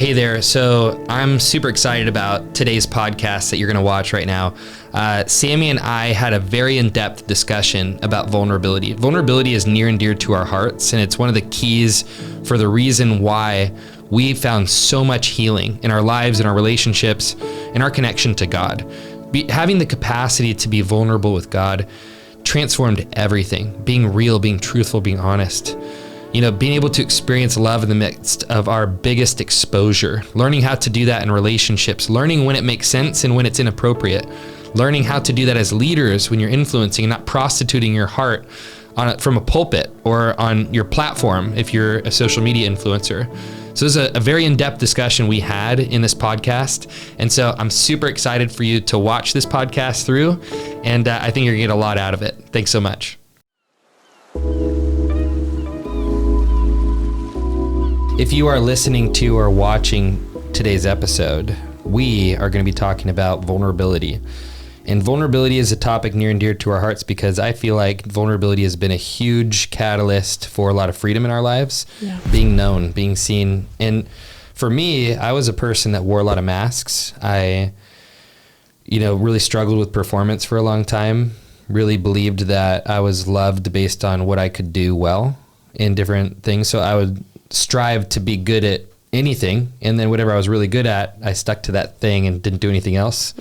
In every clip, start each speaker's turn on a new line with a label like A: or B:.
A: Hey there. So I'm super excited about today's podcast that you're going to watch right now. Sammy and I had a very in-depth discussion about vulnerability. Vulnerability is near and dear to our hearts, and it's one of the keys for the reason why we found so much healing in our lives, in our relationships, in our connection to God. Having the capacity to be vulnerable with God transformed everything. Being real, being truthful, being honest. Being able to experience love in the midst of our biggest exposure, learning how to do that in relationships, learning when it makes sense and when it's inappropriate, learning how to do that as leaders when you're influencing and not prostituting your heart from a pulpit or on your platform if you're a social media influencer. So this is a very in-depth discussion we had in this podcast. And so I'm super excited for you to watch this podcast through, and I think you're gonna get a lot out of it. Thanks so much. If you are listening to or watching today's episode, we are going to be talking about vulnerability. And vulnerability is a topic near and dear to our hearts because I feel like vulnerability has been a huge catalyst for a lot of freedom in our lives, being known, being seen. And for me, I was a person that wore a lot of masks. I, really struggled with performance for a long time, really believed that I was loved based on what I could do well in different things. So I would strive to be good at anything, and then whatever I was really good at, I stuck to that thing and didn't do anything else.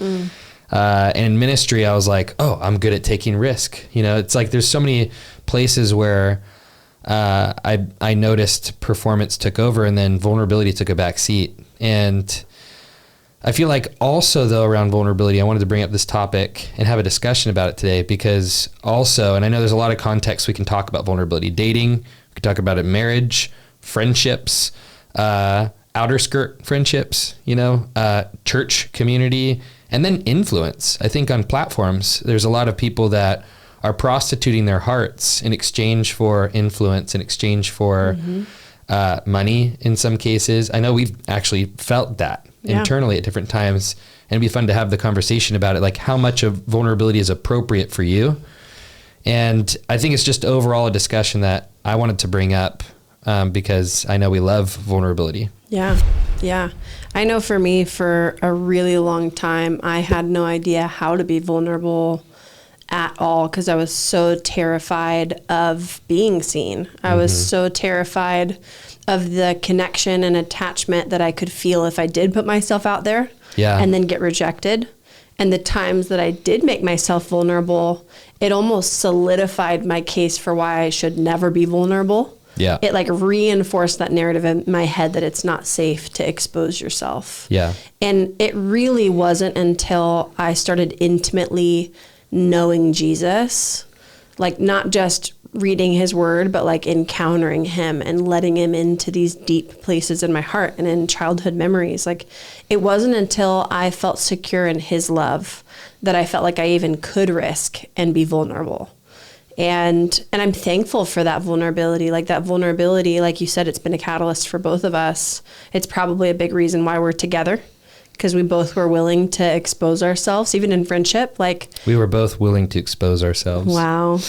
A: And in ministry, I was like, oh, I'm good at taking risk. It's like there's so many places where I noticed performance took over and then vulnerability took a back seat. And I feel like also, though, around vulnerability, I wanted to bring up this topic and have a discussion about it today because also, and I know there's a lot of context we can talk about vulnerability. Dating, we can talk about it in marriage, friendships, outer skirt friendships, church community, and then influence. I think on platforms, there's a lot of people that are prostituting their hearts in exchange for influence, in exchange for money in some cases. I know we've actually felt that internally at different times, and it'd be fun to have the conversation about it, like how much of vulnerability is appropriate for you. And I think it's just overall a discussion that I wanted to bring up because I know we love vulnerability. Yeah. I know for me, for a really long time, I had no idea how to be vulnerable at all because I was so terrified of being seen. I was so terrified of the connection and attachment that I could feel if I did put myself out there and then get rejected. And the times that I did make myself vulnerable, it almost solidified my case for why I should never be vulnerable. Yeah. It reinforced that narrative in my head that it's not safe to expose yourself. Yeah. And it really wasn't until I started intimately knowing Jesus, not just reading his word, but encountering him and letting him into these deep places in my heart and in childhood memories. It wasn't until I felt secure in his love that I felt like I even could risk and be vulnerable. And I'm thankful for that vulnerability. That vulnerability, like you said, it's been a catalyst for both of us. It's probably a big reason why we're together, because we both were willing to expose ourselves, even in friendship. We were both willing to expose ourselves. Wow.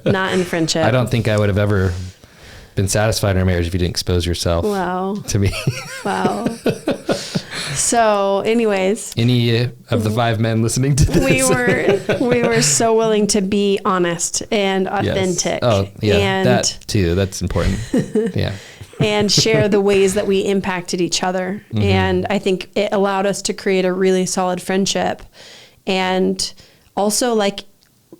A: Not in friendship. I don't think I would have ever been satisfied in our marriage if you didn't expose yourself to me. Wow. So anyways, any of the 5 men listening to this, we were so willing to be honest and authentic. Yes. Oh yeah, and that too. That's important. Yeah. And share the ways that we impacted each other. And I think it allowed us to create a really solid friendship. And also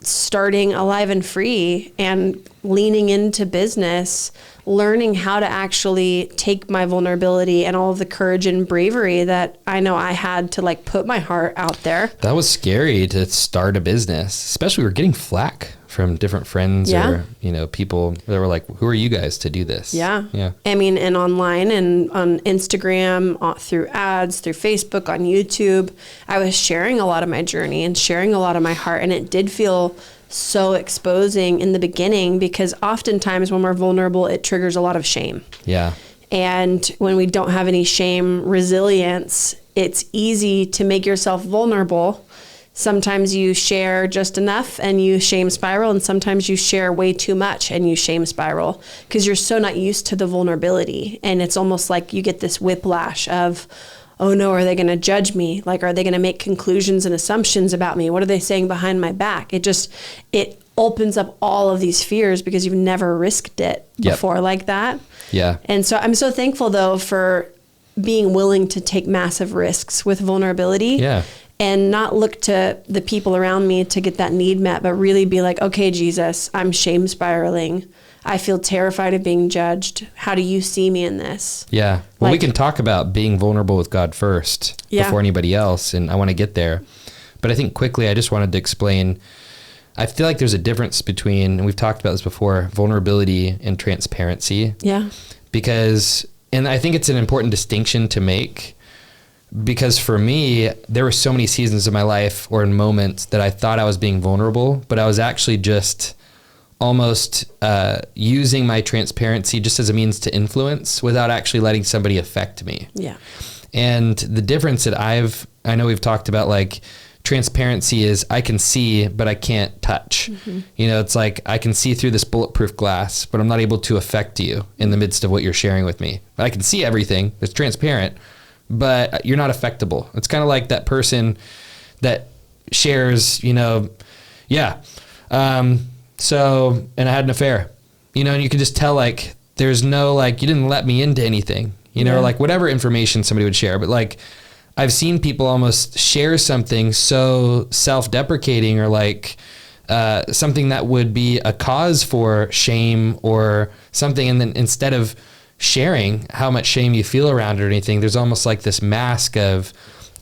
A: starting Alive and Free and leaning into business, learning how to actually take my vulnerability and all of the courage and bravery that I know I had to put my heart out there. That was scary to start a business, especially we were getting flack from different friends or, people that were like, who are you guys to do this? Yeah. Yeah. I mean, and online and on Instagram, through ads, through Facebook, on YouTube, I was sharing a lot of my journey and sharing a lot of my heart. And it did feel so exposing in the beginning because oftentimes when we're vulnerable, it triggers a lot of shame. Yeah. And when we don't have any shame resilience, it's easy to make yourself vulnerable
B: Sometimes you share just enough and you shame spiral, and sometimes you share way too much and you shame spiral because you're so not used to the vulnerability. And it's almost like you get this whiplash of, oh no, are they going to judge me? Like, are they going to make conclusions and assumptions about me? What are they saying behind my back? It opens up all of these fears because you've never risked it before like that.
A: Yeah.
B: And so I'm so thankful though for being willing to take massive risks with vulnerability.
A: Yeah.
B: And not look to the people around me to get that need met, but really be like, okay, Jesus, I'm shame spiraling. I feel terrified of being judged. How do you see me in this?
A: Yeah. Well, we can talk about being vulnerable with God first before anybody else. And I want to get there. But I think quickly, I just wanted to explain, I feel like there's a difference between, and we've talked about this before, vulnerability and transparency.
B: Yeah.
A: Because, and I think it's an important distinction to make, because for me, there were so many seasons of my life or in moments that I thought I was being vulnerable, but I was actually just almost using my transparency just as a means to influence without actually letting somebody affect me.
B: Yeah.
A: And the difference that I know we've talked about, like, transparency is I can see, but I can't touch. Mm-hmm. You know, it's like I can see through this bulletproof glass, but I'm not able to affect you in the midst of what you're sharing with me. But I can see everything. It's transparent, but you're not affectable. It's kind of like that person that shares, you know, so, and I had an affair, you know, and you can just tell, like, there's no, like, you didn't let me into anything, you know, or like whatever information somebody would share. But like, I've seen people almost share something so self-deprecating or like something that would be a cause for shame or something. And then instead of sharing how much shame you feel around it or anything, there's almost like this mask of,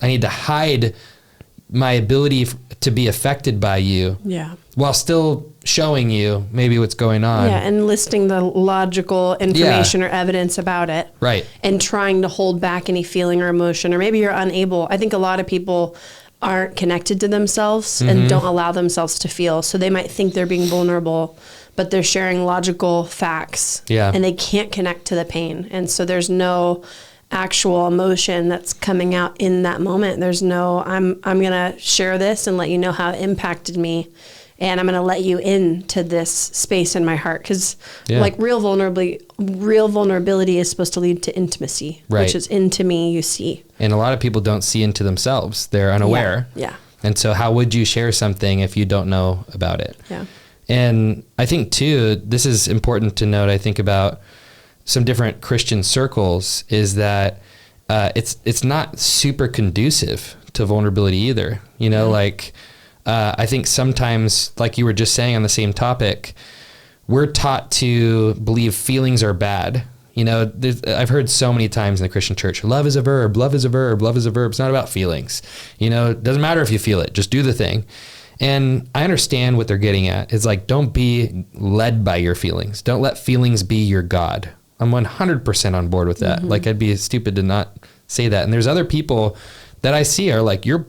A: I need to hide my ability to be affected by you. Yeah. While still showing you maybe what's going on.
B: Yeah, and listing the logical information or evidence about it.
A: Right.
B: And trying to hold back any feeling or emotion, or maybe you're unable. I think a lot of people aren't connected to themselves and don't allow themselves to feel. So they might think they're being vulnerable, but they're sharing logical facts. Yeah. And they can't connect to the pain. And so there's no actual emotion that's coming out in that moment. There's no, I'm going to share this and let you know how it impacted me. And I'm going to let you into this space in my heart. Because like real vulnerability is supposed to lead to intimacy, which is into me, you see.
A: And a lot of people don't see into themselves. They're unaware.
B: Yeah.
A: And so how would you share something if you don't know about it?
B: Yeah.
A: And I think too, this is important to note, I think about some different Christian circles, is that it's not super conducive to vulnerability either. You know, like I think sometimes, like you were just saying on the same topic, we're taught to believe feelings are bad. You know, I've heard so many times in the Christian church, love is a verb, love is a verb, love is a verb. It's not about feelings. You know, it doesn't matter if you feel it, just do the thing. And I understand what they're getting at. It's like, don't be led by your feelings. Don't let feelings be your God. I'm 100% on board with that. Mm-hmm. Like, I'd be stupid to not say that. And there's other people that I see are like, you're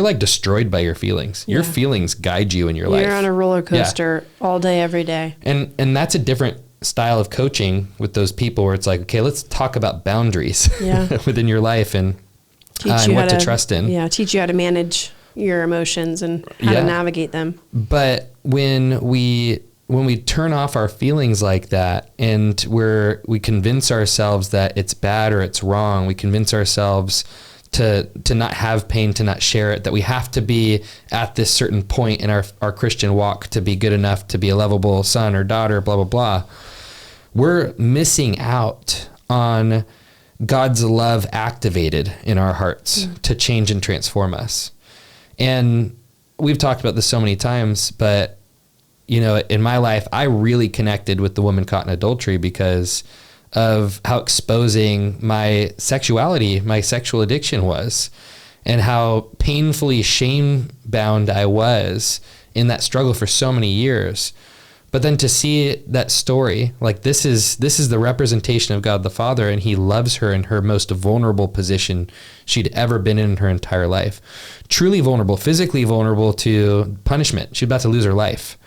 A: like destroyed by your feelings. Your feelings guide you in your life.
B: You're on a roller coaster all day, every day.
A: And that's a different style of coaching with those people where it's like, okay, let's talk about boundaries within your life and what to trust in.
B: Yeah, teach you how to manage your emotions and how to navigate them.
A: But when we turn off our feelings like that and we convince ourselves that it's bad or it's wrong, we convince ourselves to not have pain, to not share it, that we have to be at this certain point in our Christian walk to be good enough to be a lovable son or daughter, blah, blah, blah. We're missing out on God's love activated in our hearts to change and transform us. And we've talked about this so many times, but you know, in my life, I really connected with the woman caught in adultery because of how exposing my sexuality, my sexual addiction was, and how painfully shame-bound I was in that struggle for so many years. But then to see that story, like this is the representation of God the Father, and he loves her in her most vulnerable position she'd ever been in her entire life. Truly vulnerable, physically vulnerable to punishment. She's about to lose her life.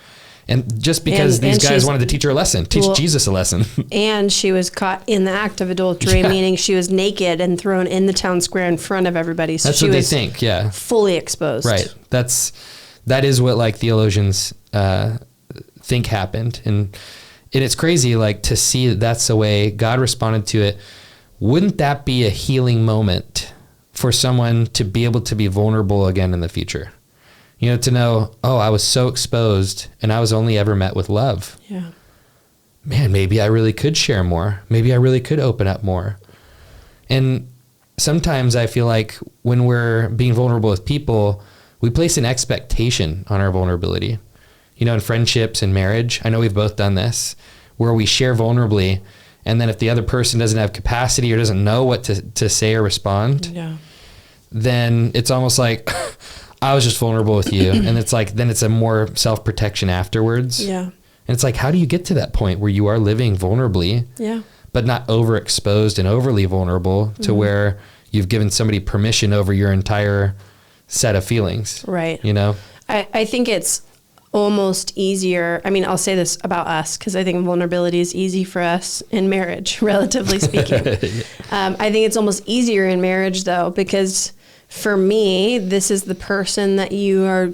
A: And just because these guys wanted to teach her a lesson, teach Jesus a lesson.
B: And she was caught in the act of adultery, meaning she was naked and thrown in the town square in front of everybody. So
A: that's what they think, yeah.
B: Fully exposed.
A: Right. That is what like theologians think happened. And it's crazy like to see that that's the way God responded to it. Wouldn't that be a healing moment for someone to be able to be vulnerable again in the future? You know, to know, oh, I was so exposed and I was only ever met with love.
B: Yeah.
A: Man, maybe I really could share more. Maybe I really could open up more. And sometimes I feel like when we're being vulnerable with people, we place an expectation on our vulnerability. You know, in friendships and marriage, I know we've both done this, where we share vulnerably, and then if the other person doesn't have capacity or doesn't know what to say or respond, then it's almost like, I was just vulnerable with you. And it's like, then it's a more self-protection afterwards.
B: Yeah.
A: And it's like, how do you get to that point where you are living vulnerably, but not overexposed and overly vulnerable to where you've given somebody permission over your entire set of feelings?
B: Right.
A: You know?
B: I think it's almost easier. I mean, I'll say this about us because I think vulnerability is easy for us in marriage, relatively speaking. I think it's almost easier in marriage though, because for me, this is the person that you are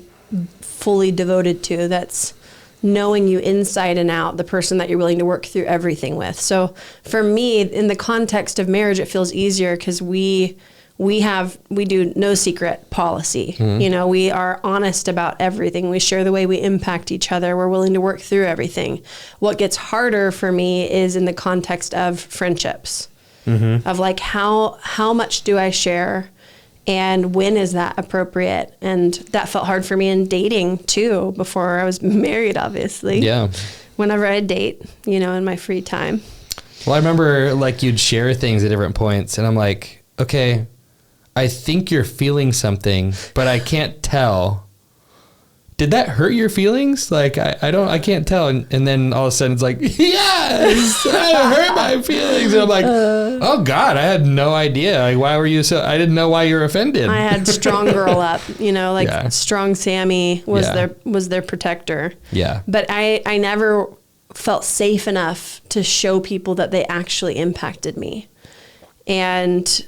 B: fully devoted to, that's knowing you inside and out, the person that you're willing to work through everything with. So for me, in the context of marriage, it feels easier because we do no secret policy. You know, we are honest about everything. We share the way we impact each other. We're willing to work through everything. What gets harder for me is in the context of friendships, of like, how much do I share? And when is that appropriate? And that felt hard for me in dating too, before I was married, obviously. Yeah. Whenever I date, you know, in my free time.
A: Well, I remember like you'd share things at different points and I'm like, okay, I think you're feeling something, but I can't tell. Did that hurt your feelings? Like, I can't tell. And then all of a sudden it's like, yes, that hurt my feelings. And I'm like, oh God, I had no idea. Like, why were you I didn't know why you were offended.
B: I had strong girl up, you know, like strong Sammy was their protector. Yeah. But I never felt safe enough to show people that they actually impacted me. And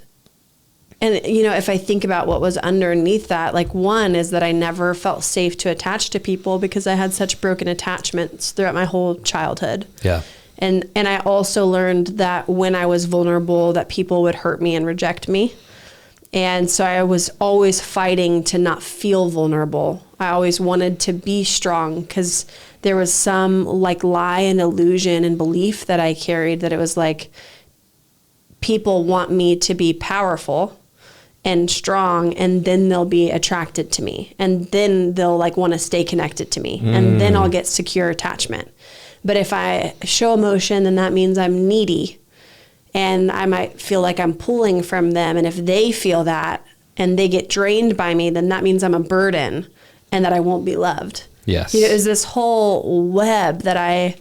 B: you know, if I think about what was underneath that, like one is that I never felt safe to attach to people because I had such broken attachments throughout my whole childhood. Yeah. And I also learned that when I was vulnerable, that people would hurt me and reject me. And so I was always fighting to not feel vulnerable. I always wanted to be strong because there was some like lie and illusion and belief that I carried that it was like people want me to be powerful and strong, and then they'll be attracted to me, and then they'll like want to stay connected to me, and then I'll get secure attachment. But if I show emotion, then that means I'm needy, and I might feel like I'm pulling from them. And if they feel that and they get drained by me, then that means I'm a burden and that I won't be loved. Yes. You know, it was this whole web that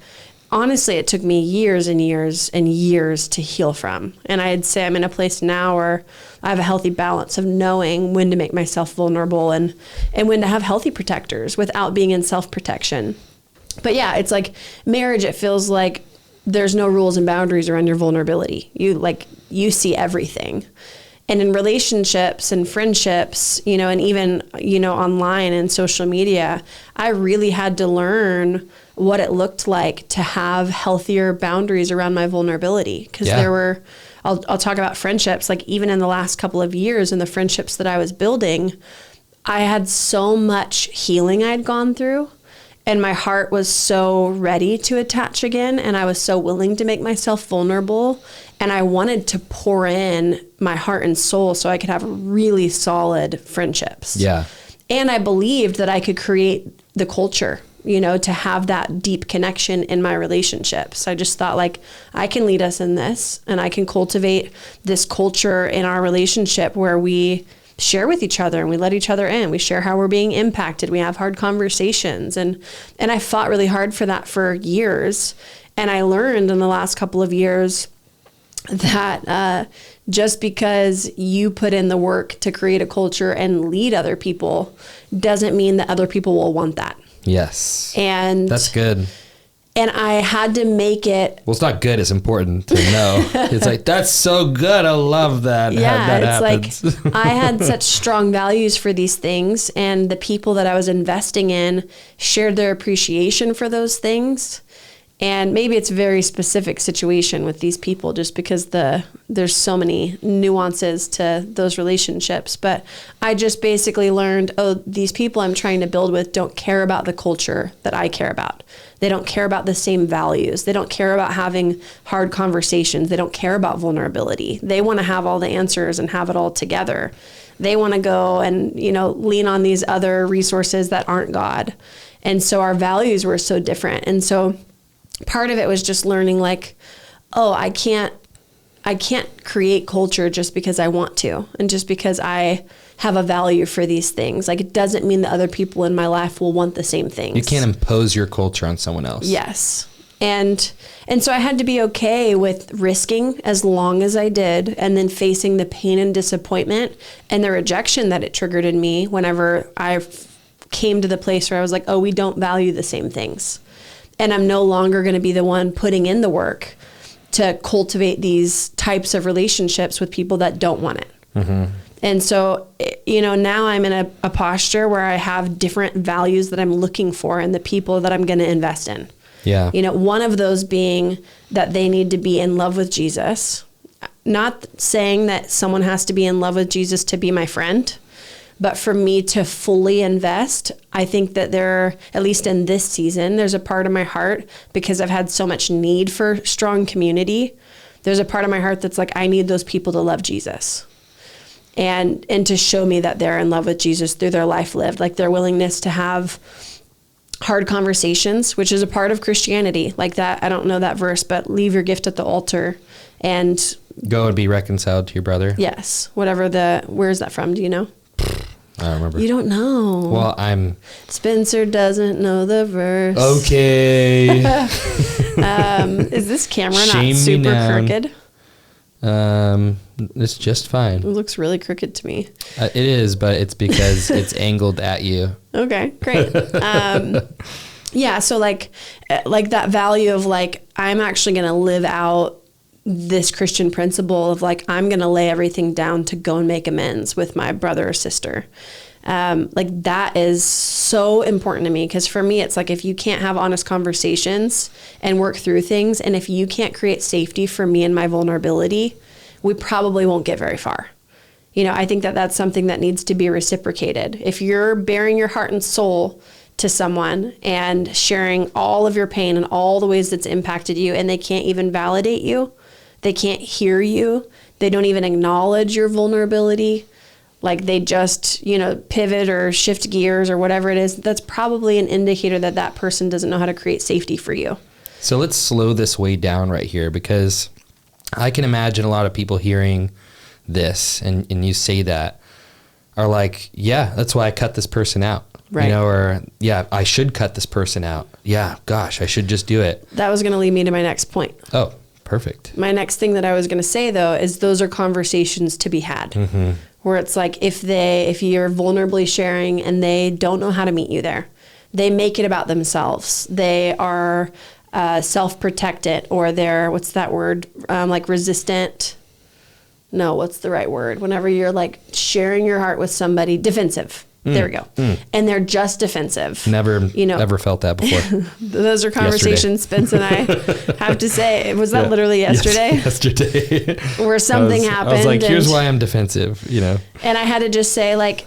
B: honestly, it took me years and years and years to heal from. And I'd say I'm in a place now where I have a healthy balance of knowing when to make myself vulnerable and when to have healthy protectors without being in self-protection. But yeah, it's like marriage, it feels like there's no rules and boundaries around your vulnerability. You see everything. And in relationships and friendships, you know, and even, you know, online and social media, I really had to learn what it looked like to have healthier boundaries around my vulnerability. Because there were, I'll talk about friendships, like even in the last couple of years in the friendships that I was building, I had so much healing I'd gone through. And my heart was so ready to attach again. And I was so willing to make myself vulnerable. And I wanted to pour in my heart and soul so I could have really solid friendships. Yeah. And I believed that I could create the culture, you know, to have that deep connection in my relationships. I just thought like, I can lead us in this, and I can cultivate this culture in our relationship where we share with each other and we let each other in. We share how we're being impacted. We have hard conversations. And I fought really hard for that for years. And I learned in the last couple of years that just because you put in the work to create a culture and lead other people doesn't mean that other people will want that.
A: Yes.
B: And
A: that's good.
B: And I had to make it.
A: Well, it's not good. It's important to know. It's like, that's so good. I love that.
B: Yeah,
A: that
B: it's
A: happens.
B: like I had such strong values for these things, and the people that I was investing in shared their appreciation for those things. And maybe it's a very specific situation with these people just because there's so many nuances to those relationships. But I just basically learned, these people I'm trying to build with don't care about the culture that I care about. They don't care about the same values. They don't care about having hard conversations. They don't care about vulnerability. They want to have all the answers and have it all together. They want to go and, lean on these other resources that aren't God. And so our values were so different. And so part of it was just learning like, I can't create culture just because I want to, and just because I have a value for these things. Like, it doesn't mean that other people in my life will want the same things.
A: You can't impose your culture on someone else.
B: Yes. And so I had to be okay with risking as long as I did, and then facing the pain and disappointment and the rejection that it triggered in me whenever I came to the place where I was like, we don't value the same things. And I'm no longer going to be the one putting in the work to cultivate these types of relationships with people that don't want it. Mm-hmm. And so, now I'm in a posture where I have different values that I'm looking for in the people that I'm going to invest in.
A: Yeah.
B: One of those being that they need to be in love with Jesus. Not saying that someone has to be in love with Jesus to be my friend, but for me to fully invest, I think that at least in this season, there's a part of my heart, because I've had so much need for strong community. There's a part of my heart that's like, I need those people to love Jesus. And to show me that they're in love with Jesus through their life lived, like their willingness to have hard conversations, which is a part of Christianity. Like that, I don't know that verse, but leave your gift at the altar and
A: go and be reconciled to your brother.
B: Yes. Where is that from? Do you know?
A: I don't remember.
B: You don't know.
A: Well,
B: Spencer doesn't know the verse.
A: Okay.
B: Is this camera not super crooked?
A: It's just fine.
B: It looks really crooked to me.
A: It is, but it's because it's angled at you.
B: Okay, great. Yeah, so like that value of like, I'm actually going to live out this Christian principle of like, I'm going to lay everything down to go and make amends with my brother or sister. Like that is so important to me, because for me, it's like, if you can't have honest conversations and work through things, and if you can't create safety for me and my vulnerability, we probably won't get very far. I think that that's something that needs to be reciprocated. If you're bearing your heart and soul to someone and sharing all of your pain and all the ways that's impacted you, and they can't even validate you, they can't hear you, they don't even acknowledge your vulnerability, like they just, pivot or shift gears or whatever it is, that's probably an indicator that that person doesn't know how to create safety for you.
A: So let's slow this way down right here, because I can imagine a lot of people hearing this and you say that are like, yeah, that's why I cut this person out.
B: Right.
A: Or yeah, I should cut this person out. Yeah, gosh, I should just do it.
B: That was going to lead me to my next point.
A: Oh, perfect.
B: My next thing that I was going to say, though, is those are conversations to be had. Mm-hmm. Where it's like, if you're vulnerably sharing and they don't know how to meet you there, they make it about themselves. They are self-protected, or they're, what's that word? Like resistant. No, what's the right word? Whenever you're like sharing your heart with somebody, defensive. There we go. And they're just defensive.
A: Never felt that before.
B: Those are conversations Spence and I have to say. Was that literally yesterday?
A: Yes, yesterday.
B: Where something happened.
A: I was like, here's why I'm defensive,
B: And I had to just say, like,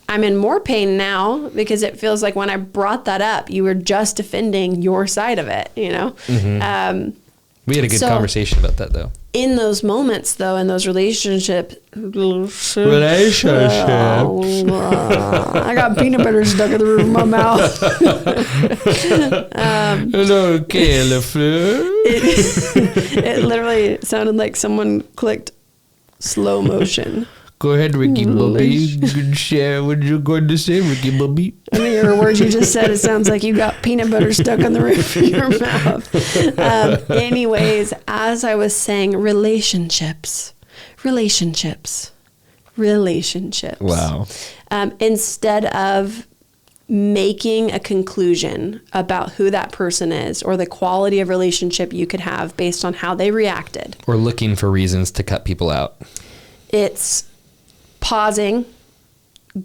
B: I'm in more pain now, because it feels like when I brought that up, you were just defending your side of it,
A: Mm-hmm. We had a good conversation about that, though.
B: In those moments, though, in those relationships. I got peanut butter stuck in the roof of my mouth.
A: Okay, LaFleur.
B: It literally sounded like someone clicked slow motion.
A: Go ahead, Ricky Bobby. You can share what you're going to say, Ricky Bobby.
B: I mean, your words you just said, it sounds like you got peanut butter stuck on the roof of your mouth. Anyways, as I was saying, relationships.
A: Wow.
B: Instead of making a conclusion about who that person is or the quality of relationship you could have based on how they reacted.
A: Or looking for reasons to cut people out.
B: It's pausing,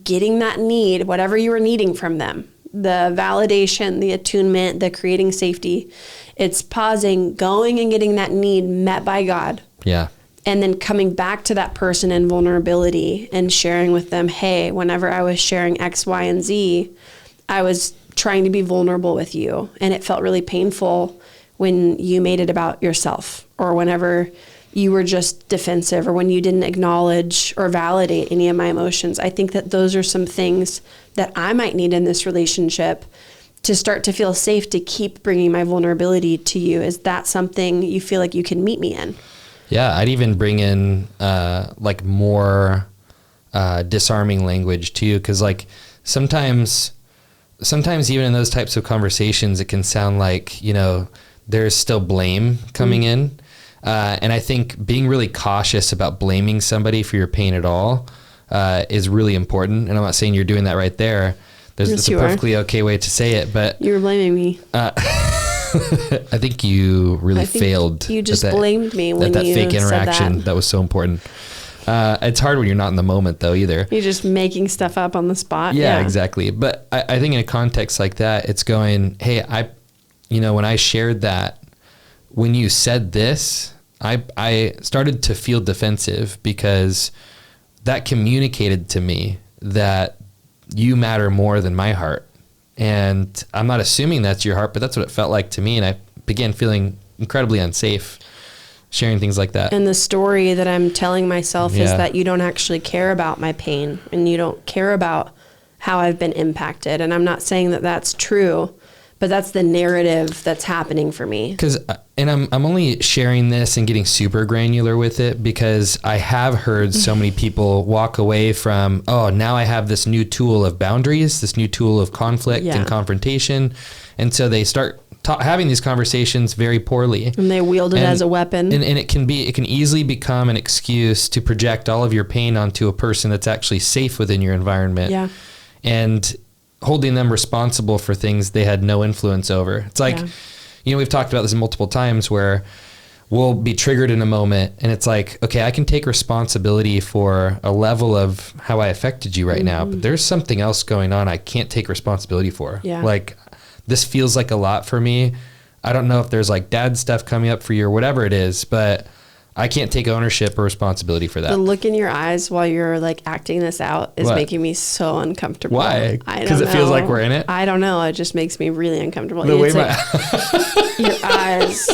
B: getting that need, whatever you were needing from them, the validation, the attunement, the creating safety. It's pausing, going and getting that need met by God.
A: Yeah.
B: And then coming back to that person in vulnerability and sharing with them, hey, whenever I was sharing X, Y, and Z, I was trying to be vulnerable with you. And it felt really painful when you made it about yourself, or whenever you were just defensive, or when you didn't acknowledge or validate any of my emotions. I think that those are some things that I might need in this relationship to start to feel safe to keep bringing my vulnerability to you. Is that something you feel like you can meet me in?
A: Yeah, I'd even bring in like more disarming language too, because like sometimes even in those types of conversations, it can sound like, you know, there's still blame coming in. And I think being really cautious about blaming somebody for your pain at all is really important. And I'm not saying you're doing that right there. It's a perfectly okay way to say it, but
B: you were blaming me.
A: I think you really failed.
B: You just blamed me when
A: that
B: you
A: fake interaction
B: said that.
A: That was so important. It's hard when you're not in the moment though either.
B: You're just making stuff up on the spot.
A: Yeah, exactly. But I think in a context like that, it's going, hey, when I shared that, when you said this, I started to feel defensive because that communicated to me that you matter more than my heart. And I'm not assuming that's your heart, but that's what it felt like to me. And I began feeling incredibly unsafe sharing things like that.
B: And the story that I'm telling myself is that you don't actually care about my pain, and you don't care about how I've been impacted. And I'm not saying that that's true, but that's the narrative that's happening for me.
A: And I'm only sharing this and getting super granular with it because I have heard so many people walk away from, oh, now I have this new tool of boundaries, this new tool of conflict and confrontation. And so they start having these conversations very poorly.
B: And they wield it as a weapon.
A: And it can easily become an excuse to project all of your pain onto a person that's actually safe within your environment.
B: Yeah.
A: And holding them responsible for things they had no influence over. It's like, we've talked about this multiple times where we'll be triggered in a moment and it's like, okay, I can take responsibility for a level of how I affected you right now, but there's something else going on I can't take responsibility for.
B: Yeah.
A: Like, this feels like a lot for me. I don't know if there's like dad stuff coming up for you or whatever it is, but I can't take ownership or responsibility for that.
B: The look in your eyes while you're like acting this out is making me so uncomfortable.
A: Why? Because it feels like we're in it?
B: I don't know. It just makes me really uncomfortable.
A: The way
B: your eyes,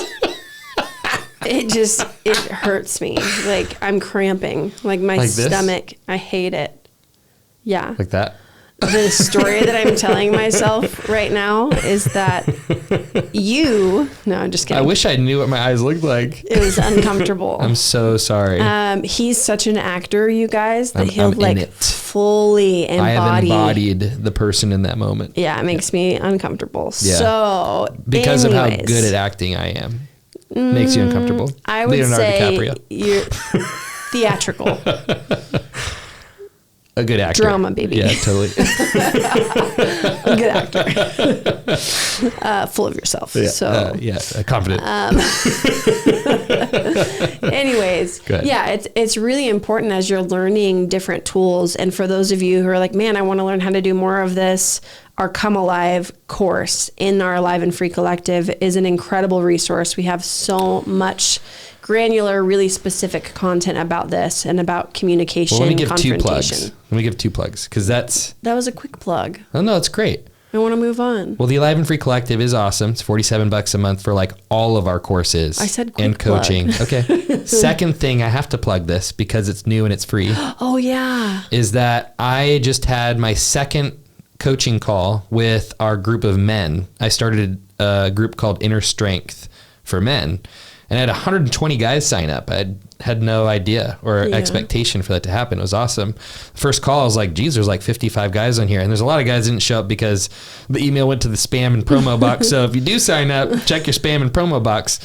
B: it hurts me. Like I'm cramping. Like my stomach, I hate it. Yeah.
A: Like that?
B: The story that I'm telling myself right now is that no, I'm just kidding.
A: I wish I knew what my eyes looked like.
B: It was uncomfortable.
A: I'm so sorry.
B: He's such an actor, you guys, that he'll
A: I'm
B: like fully embody.
A: I have embodied the person in that moment.
B: Yeah, it makes me uncomfortable.
A: Yeah.
B: So
A: because of how good at acting I am. Makes you uncomfortable.
B: I would
A: Leonardo
B: say
A: DiCaprio.
B: You're theatrical.
A: A good actor.
B: Drama, baby.
A: Yeah, totally.
B: A good actor. Full of yourself.
A: Yeah,
B: so
A: confident.
B: Anyways, it's really important as you're learning different tools. And for those of you who are like, man, I want to learn how to do more of this, our Come Alive course in our Alive and Free Collective is an incredible resource. We have so much granular, really specific content about this and about communication.
A: Well, let me give
B: confrontation.
A: Let me give two plugs because that
B: was a quick plug.
A: Oh no, it's great.
B: I want to move on.
A: Well, the Alive and Free Collective is awesome. It's $47 a month for like all of our courses.
B: I said quick
A: and coaching.
B: Plug.
A: Okay. Second thing, I have to plug this because it's new and it's free.
B: Oh yeah.
A: Is that I just had my second coaching call with our group of men. I started a group called Inner Strength for Men. And I had 120 guys sign up. I had no idea or expectation for that to happen. It was awesome. First call, I was like, geez, there's like 55 guys on here. And there's a lot of guys that didn't show up because the email went to the spam and promo box. So if you do sign up, check your spam and promo box.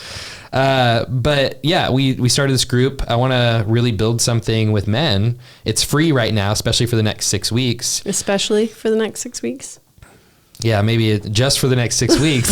A: But yeah, we started this group. I want to really build something with men. It's free right now, especially for the next 6 weeks.
B: Especially for the next 6 weeks?
A: Yeah, maybe just for the next 6 weeks.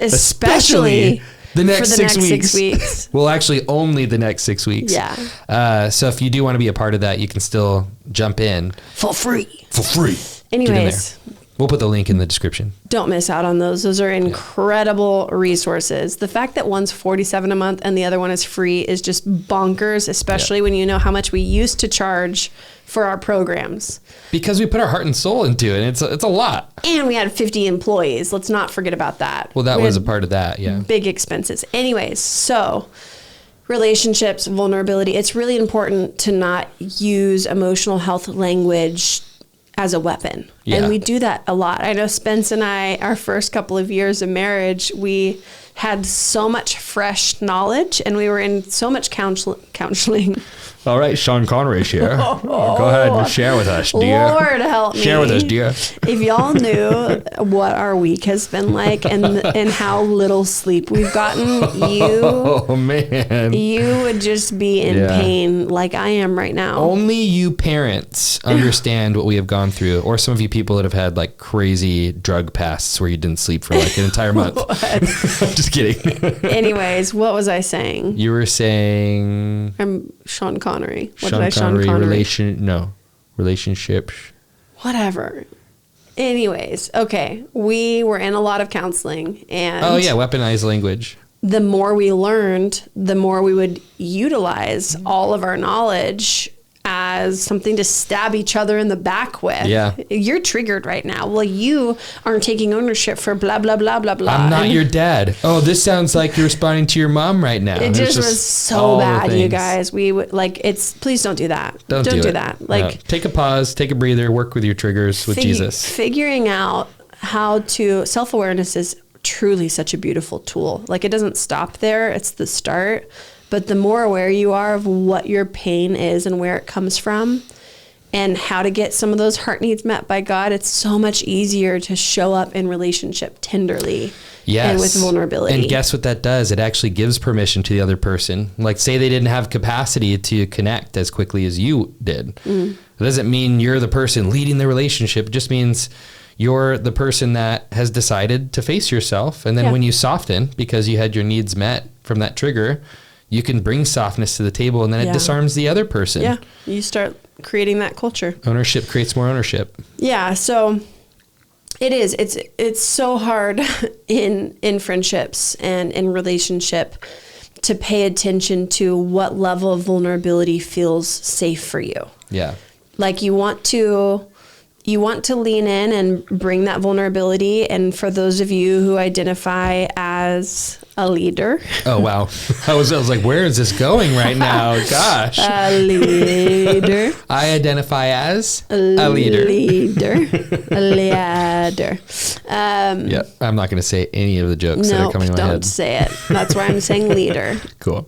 B: Especially
A: the next,
B: for the next 6 weeks.
A: Well, actually, only the next 6 weeks.
B: Yeah.
A: So if you do want to be a part of that, you can still jump in.
B: For free.
A: For free.
B: Anyways.
A: We'll put the link in the description.
B: Don't miss out on those. Those are incredible resources. The fact that one's $47 a month and the other one is free is just bonkers, especially when you know how much we used to charge for our programs.
A: Because we put our heart and soul into it. And it's a lot.
B: And we had 50 employees. Let's not forget about that.
A: Well, that was a part of that. Yeah.
B: Big expenses. Anyways, so relationships, vulnerability. It's really important to not use emotional health language as a weapon.
A: Yeah.
B: And we do that a lot. I know Spence and I, our first couple of years of marriage, we had so much fresh knowledge and we were in so much counseling.
A: All right, Sean Connery's here. Go ahead and share with us, dear.
B: Lord help me.
A: Share with us, dear.
B: If y'all knew what our week has been like and how little sleep we've gotten,
A: Oh, man.
B: you would just be in pain like I am right now.
A: Only you parents understand what we have gone through, or some of you people that have had like crazy drug pasts where you didn't sleep for like an entire month. I'm just kidding.
B: Anyways, what was I saying?
A: You were saying...
B: I'm Sean Connery. What
A: Sean
B: did I
A: Connery,
B: Sean Connery?
A: Relationships.
B: Whatever. Anyways, okay. We were in a lot of counseling and
A: Oh yeah, weaponized language.
B: the more we learned, the more we would utilize all of our knowledge as something to stab each other in the back with.
A: Yeah.
B: You're triggered right now. Well, you aren't taking ownership for blah, blah, blah, blah, blah.
A: I'm not your dad. Oh, this sounds like you're responding to your mom right now.
B: It just was so bad, you guys. We would please don't do that.
A: Don't do
B: that. Like,
A: no. Take a pause, take a breather, work with your triggers with Jesus.
B: Figuring out how to, self-awareness is truly such a beautiful tool. Like, it doesn't stop there. It's the start. But the more aware you are of what your pain is and where it comes from and how to get some of those heart needs met by God, it's so much easier to show up in relationship tenderly.
A: Yes.
B: And with vulnerability.
A: And guess what that does? It actually gives permission to the other person. Like, say they didn't have capacity to connect as quickly as you did. It doesn't mean you're the person leading the relationship. It just means you're the person that has decided to face yourself. And then when you soften because you had your needs met from that trigger, you can bring softness to the table, and then it disarms the other person.
B: Yeah, you start creating that culture.
A: Ownership creates more ownership.
B: Yeah, so it is. It's so hard in friendships and in relationship to pay attention to what level of vulnerability feels safe for you.
A: Yeah.
B: Like you want to lean in and bring that vulnerability. And for those of you who identify as a leader.
A: Oh, wow. I was like, where is this going right now? Gosh.
B: A leader.
A: I identify as a leader.
B: A leader.
A: Yeah, I'm not going to say any of the jokes that are coming in my head.
B: Don't say it. That's why I'm saying leader.
A: Cool.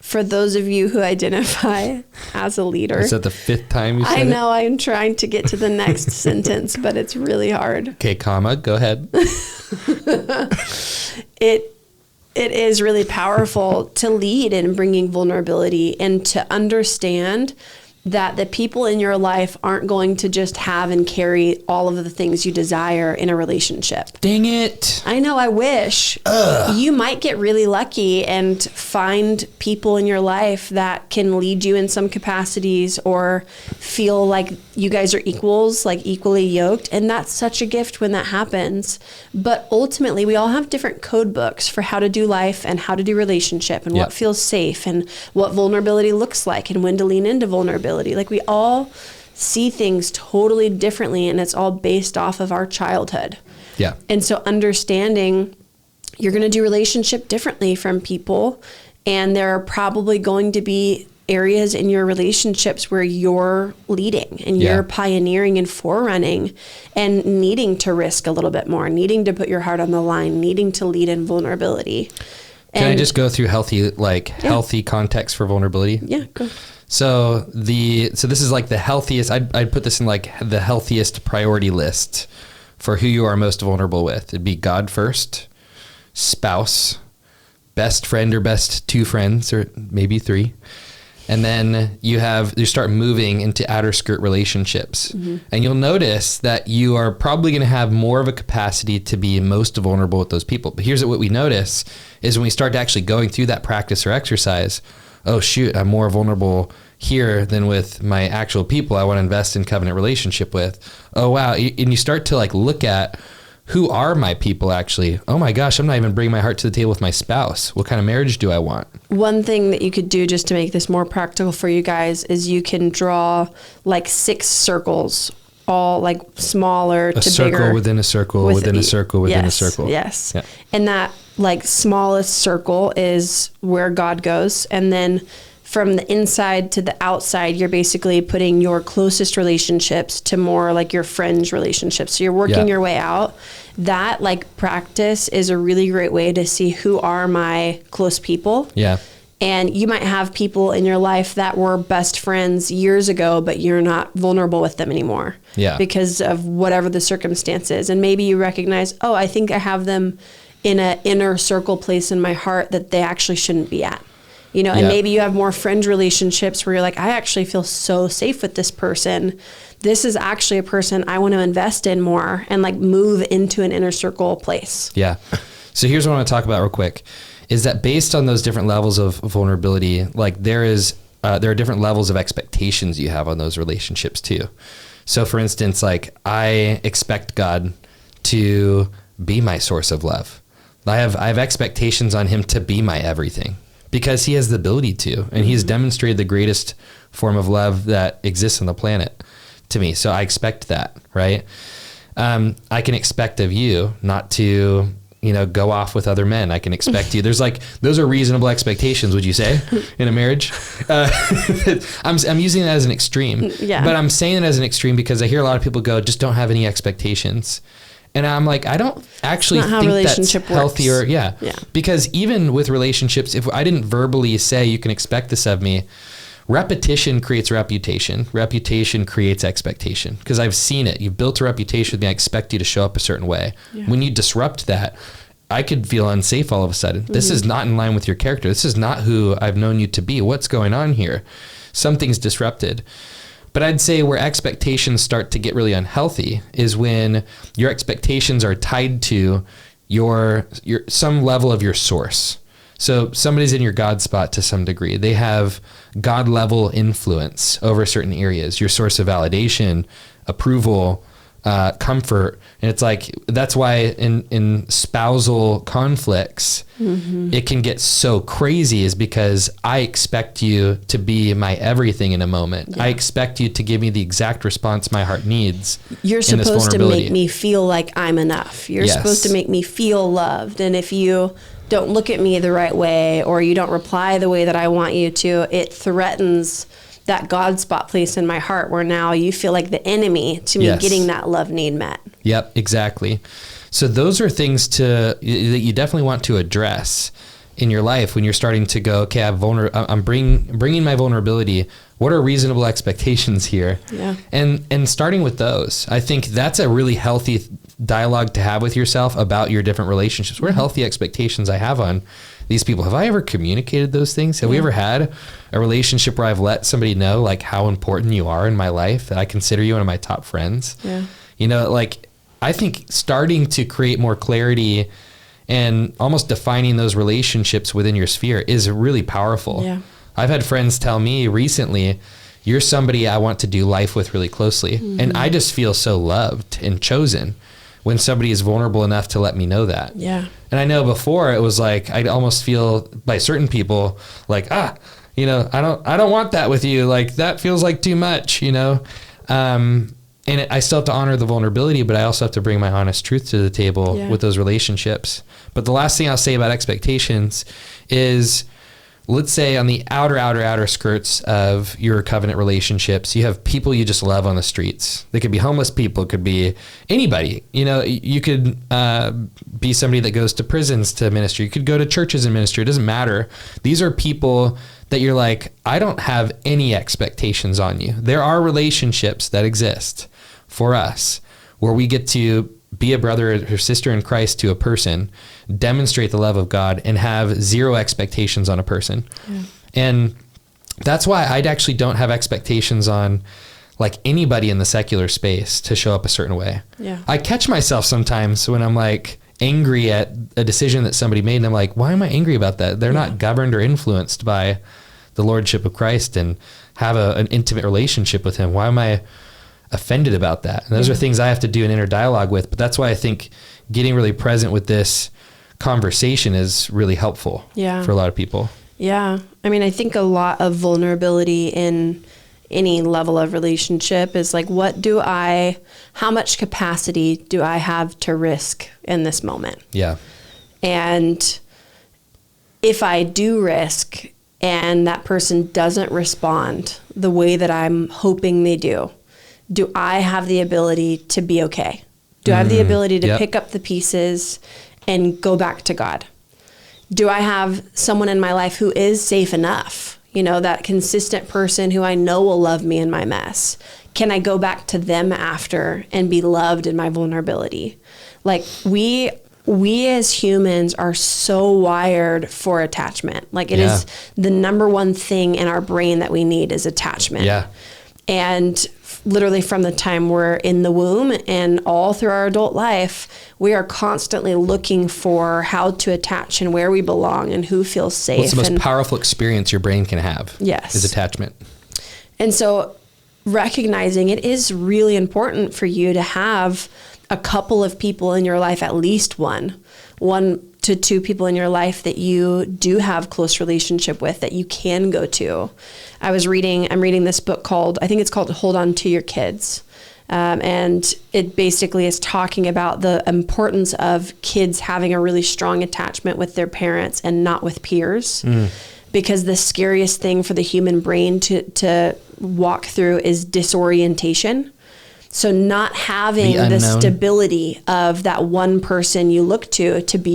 B: For those of you who identify as a leader.
A: Is that the 5th time you said it?
B: I know, I'm trying to get to the next sentence, but it's really hard.
A: Okay, comma, go ahead.
B: It is really powerful to lead in bringing vulnerability and to understand that the people in your life aren't going to just have and carry all of the things you desire in a relationship.
A: Dang it.
B: I know, I wish. You might get really lucky and find people in your life that can lead you in some capacities or feel like you guys are equals, like equally yoked. And that's such a gift when that happens. But ultimately, we all have different code books for how to do life and how to do relationship and what feels safe and what vulnerability looks like and when to lean into vulnerability. Like, we all see things totally differently, and it's all based off of our childhood.
A: Yeah.
B: And so understanding you're going to do relationship differently from people, and there are probably going to be areas in your relationships where you're leading and you're pioneering and forerunning and needing to risk a little bit more, needing to put your heart on the line, needing to lead in vulnerability.
A: Can I just go through healthy context for vulnerability?
B: Yeah, go.
A: So this is like the healthiest. I'd put this in like the healthiest priority list for who you are most vulnerable with. It'd be God first, spouse, best friend or best 2 friends, or maybe 3, And then you start moving into outer skirt relationships. And you'll notice that you are probably going to have more of a capacity to be most vulnerable with those people. But here's what we notice is when we start to actually going through that practice or exercise, oh shoot, I'm more vulnerable here than with my actual people I want to invest in covenant relationship with. Oh wow. And you start to like look at, who are my people actually? Oh my gosh, I'm not even bringing my heart to the table with my spouse. What kind of marriage do I want?
B: One thing that you could do just to make this more practical for you guys is you can draw like 6 circles, all like smaller to bigger.
A: A circle within a circle within a circle within a circle.
B: Yes.
A: Yeah.
B: And that like smallest circle is where God goes. And then from the inside to the outside, you're basically putting your closest relationships to more like your fringe relationships. So you're working your way out. That like practice is a really great way to see who are my close people.
A: Yeah.
B: And you might have people in your life that were best friends years ago, but you're not vulnerable with them anymore.
A: Yeah.
B: Because of whatever the circumstances. And maybe you recognize, oh, I think I have them in an inner circle place in my heart that they actually shouldn't be at. You know, and maybe you have more friend relationships where you're like, I actually feel so safe with this person. This is actually a person I want to invest in more and like move into an inner circle place.
A: Yeah. So here's what I want to talk about real quick is that based on those different levels of vulnerability, like there are different levels of expectations you have on those relationships too. So for instance, like I expect God to be my source of love. I have expectations on him to be my everything. Because he has the ability to, and he's demonstrated the greatest form of love that exists on the planet to me. So I expect that, right? I can expect of you not to, go off with other men. I can expect you. There's like, those are reasonable expectations, would you say, in a marriage? I'm using that as an extreme, but I'm saying it as an extreme because I hear a lot of people go, just don't have any expectations. And I'm like, I don't actually think that's healthier. Yeah. Because even with relationships, if I didn't verbally say you can expect this of me, repetition creates reputation. Reputation creates expectation. Because I've seen it. You've built a reputation with me. I expect you to show up a certain way. Yeah. When you disrupt that, I could feel unsafe all of a sudden. This is not in line with your character. This is not who I've known you to be. What's going on here? Something's disrupted. But I'd say where expectations start to get really unhealthy is when your expectations are tied to your some level of your source. So somebody's in your God spot to some degree. They have God level influence over certain areas, your source of validation, approval, comfort. And it's like, that's why in spousal conflicts, it can get so crazy is because I expect you to be my everything in a moment. Yeah. I expect you to give me the exact response my heart needs.
B: You're supposed to make me feel like I'm enough. You're supposed to make me feel loved. And if you don't look at me the right way, or you don't reply the way that I want you to, it threatens that God spot place in my heart where now you feel like the enemy to me getting that love need met. Yep,
A: exactly. So those are things that you definitely want to address in your life when you're starting to go, okay, I'm bringing my vulnerability. What are reasonable expectations here?
B: Yeah.
A: And starting with those, I think that's a really healthy dialogue to have with yourself about your different relationships. What are healthy expectations I have on these people? Have I ever communicated those things? Have we ever had a relationship where I've let somebody know like how important you are in my life, that I consider you one of my top friends?
B: Yeah.
A: I think starting to create more clarity and almost defining those relationships within your sphere is really powerful.
B: Yeah.
A: I've had friends tell me recently, you're somebody I want to do life with really closely. And I just feel so loved and chosen when somebody is vulnerable enough to let me know that.
B: Yeah.
A: And I know before it was like, I'd almost feel by certain people like, I don't want that with you. Like that feels like too much, and I still have to honor the vulnerability, but I also have to bring my honest truth to the table with those relationships. But the last thing I'll say about expectations is, let's say on the outer skirts of your covenant relationships, you have people you just love on the streets. They could be homeless people, it could be anybody. You could be somebody that goes to prisons to ministry. You could go to churches and ministry. It doesn't matter. These are people that you're like, I don't have any expectations on you. There are relationships that exist for us where we get to be a brother or sister in Christ to a person, demonstrate the love of God, and have zero expectations on a person. Yeah. And That's why I actually don't have expectations on like anybody in the secular space to show up a certain way.
B: Yeah.
A: I catch myself sometimes when I'm like angry at a decision that somebody made, and I'm like, why am I angry about that? They're not governed or influenced by the lordship of Christ and have an intimate relationship with him. Why am I offended about that? And those are things I have to do an inner dialogue with. But that's why I think getting really present with this conversation is really helpful for a lot of people.
B: Yeah. I mean, I think a lot of vulnerability in any level of relationship is like, how much capacity do I have to risk in this moment?
A: Yeah.
B: And if I do risk and that person doesn't respond the way that I'm hoping they do I have the ability to be okay? Do I have the ability to pick up the pieces and go back to God? Do I have someone in my life who is safe enough? You know, that consistent person who I know will love me in my mess. Can I go back to them after and be loved in my vulnerability? Like we as humans are so wired for attachment. Like it is the number one thing in our brain that we need is attachment.
A: Yeah.
B: And literally from the time we're in the womb and all through our adult life, we are constantly looking for how to attach and where we belong and who feels safe.
A: What's the most powerful experience your brain can have?
B: Yes.
A: Is attachment. And
B: so recognizing it is really important for you to have a couple of people in your life, at least one to two people in your life that you do have close relationship with, that you can go to. I'm reading this book called Hold On to Your Kids. And it basically is talking about the importance of kids having a really strong attachment with their parents and not with peers. Because the scariest thing for the human brain to walk through is disorientation. So not having the stability of that one person you look to be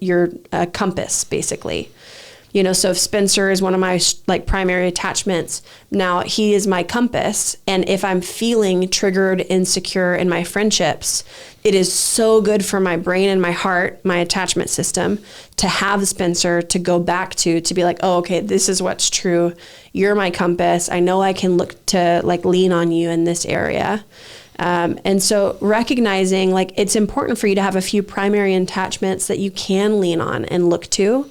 B: your compass, basically. You know, so if Spencer is one of my primary attachments, now he is my compass. And if I'm feeling triggered, insecure in my friendships, it is so good for my brain and my heart, my attachment system, to have Spencer to go back to be like, oh, okay, this is what's true. You're my compass. I know I can look to lean on you in this area. And so recognizing it's important for you to have a few primary attachments that you can lean on and look to.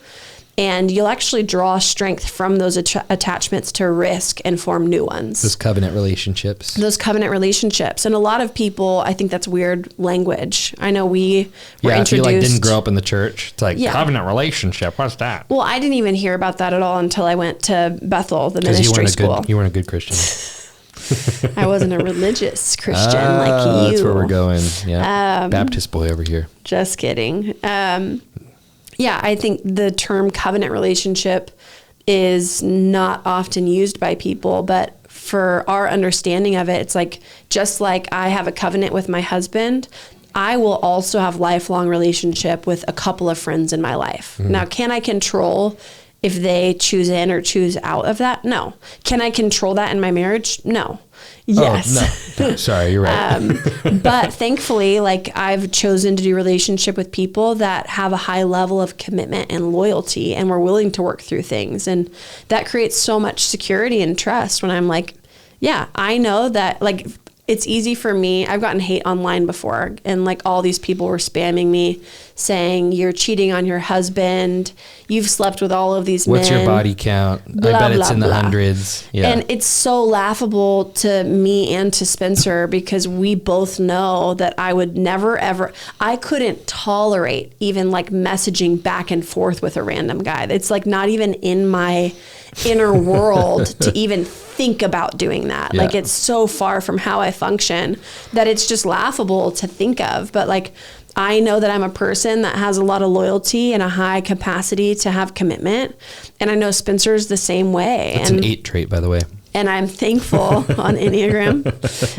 B: And you'll actually draw strength from those attachments to risk and form new ones.
A: Those covenant relationships.
B: And a lot of people, I think that's weird language. I know we were introduced.
A: If you didn't grow up in the church, it's covenant relationship. What's that?
B: Well, I didn't even hear about that at all until I went to Bethel, the ministry school.
A: You weren't a good Christian.
B: I wasn't a religious Christian like you.
A: That's where we're going. Yeah. Baptist boy over here.
B: Just kidding. Yeah, I think the term covenant relationship is not often used by people, but for our understanding of it, it's just like I have a covenant with my husband, I will also have lifelong relationship with a couple of friends in my life. Now, can I control if they choose in or choose out of that? No. Can I control that in my marriage? No. Yes.
A: Oh, no. Sorry, you're right.
B: But thankfully, I've chosen to do relationship with people that have a high level of commitment and loyalty, and we're willing to work through things. And that creates so much security and trust when I'm yeah, I know that it's easy for me. I've gotten hate online before, and all these people were spamming me saying, you're cheating on your husband. You've slept with all of these men.
A: What's your body count?
B: Blah,
A: I bet it's
B: blah,
A: in the
B: blah.
A: hundreds. Yeah.
B: And it's so laughable to me and to Spencer because we both know that I would never, ever, I couldn't tolerate even messaging back and forth with a random guy. It's not even in my inner world to even think about doing that.
A: Yeah.
B: It's so far from how I function that it's just laughable to think of. But I know that I'm a person that has a lot of loyalty and a high capacity to have commitment. And I know Spencer's the same way.
A: That's an 8 trait, by the way.
B: And I'm thankful on Enneagram.